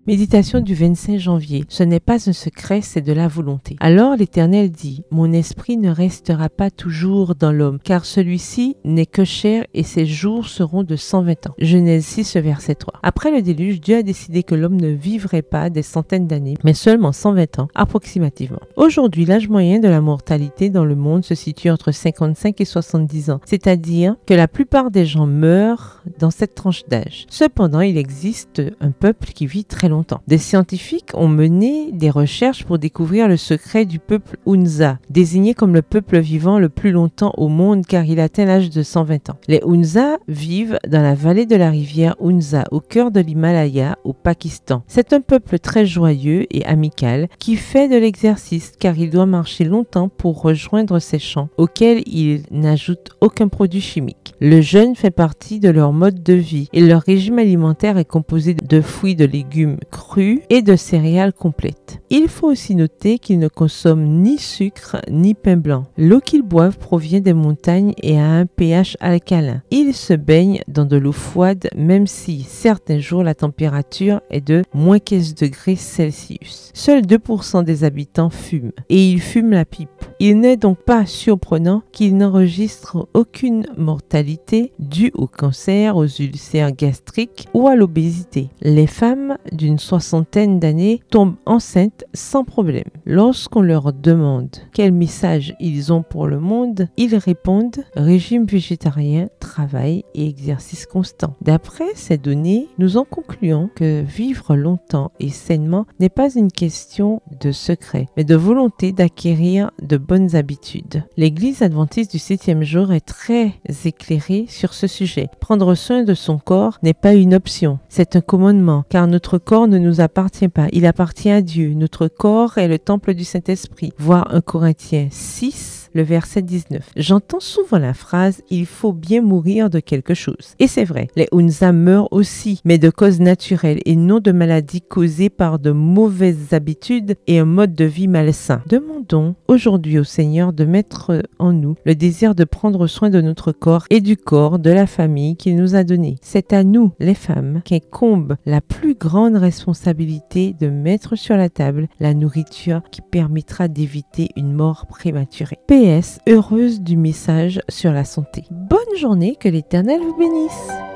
Méditation du 25 janvier. Ce n'est pas un secret, c'est de la volonté. Alors l'Éternel dit, mon esprit ne restera pas toujours dans l'homme, car celui-ci n'est que chair et ses jours seront de 120 ans. Genèse 6, verset 3. Après le déluge, Dieu a décidé que l'homme ne vivrait pas des centaines d'années, mais seulement 120 ans, approximativement. Aujourd'hui, l'âge moyen de la mortalité dans le monde se situe entre 55 et 70 ans, c'est-à-dire que la plupart des gens meurent dans cette tranche d'âge. Cependant, il existe un peuple qui vit très longtemps. Des scientifiques ont mené des recherches pour découvrir le secret du peuple Hunza, désigné comme le peuple vivant le plus longtemps au monde car il atteint l'âge de 120 ans. Les Hunza vivent dans la vallée de la rivière Hunza, au cœur de l'Himalaya, au Pakistan. C'est un peuple très joyeux et amical qui fait de l'exercice car il doit marcher longtemps pour rejoindre ses champs, auxquels il n'ajoute aucun produit chimique. Le jeûne fait partie de leur mode de vie et leur régime alimentaire est composé de fruits, de légumes crus et de céréales complètes. Il faut aussi noter qu'ils ne consomment ni sucre ni pain blanc. L'eau qu'ils boivent provient des montagnes et a un pH alcalin. Ils se baignent dans de l'eau froide même si certains jours la température est de moins 15 degrés Celsius. Seuls 2% des habitants fument et ils fument la pipe. Il n'est donc pas surprenant qu'ils n'enregistrent aucune mortalité due au cancer, aux ulcères gastriques ou à l'obésité. Les femmes d'une soixantaine d'années tombent enceintes sans problème. Lorsqu'on leur demande quel message ils ont pour le monde, ils répondent régime végétarien, travail et exercice constant. D'après ces données, nous en concluons que vivre longtemps et sainement n'est pas une question de secret, mais de volonté d'acquérir de bonnes habitudes. L'Église adventiste du 7e jour est très éclairée sur ce sujet. Prendre soin de son corps n'est pas une option, c'est un commandement, car notre corps ne nous appartient pas, il appartient à Dieu. Notre corps est le temple du Saint-Esprit. Voir 1 Corinthiens 6, le verset 19. J'entends souvent la phrase « il faut bien mourir de quelque chose ». Et c'est vrai, les Hunza meurent aussi, mais de causes naturelles et non de maladies causées par de mauvaises habitudes et un mode de vie malsain. Demandons aujourd'hui au Seigneur de mettre en nous le désir de prendre soin de notre corps et du corps de la famille qu'il nous a donné. C'est à nous, les femmes, qu'incombe la plus grande responsabilité de mettre sur la table la nourriture qui permettra d'éviter une mort prématurée. PS, heureuse du message sur la santé. Bonne journée, que l'Éternel vous bénisse.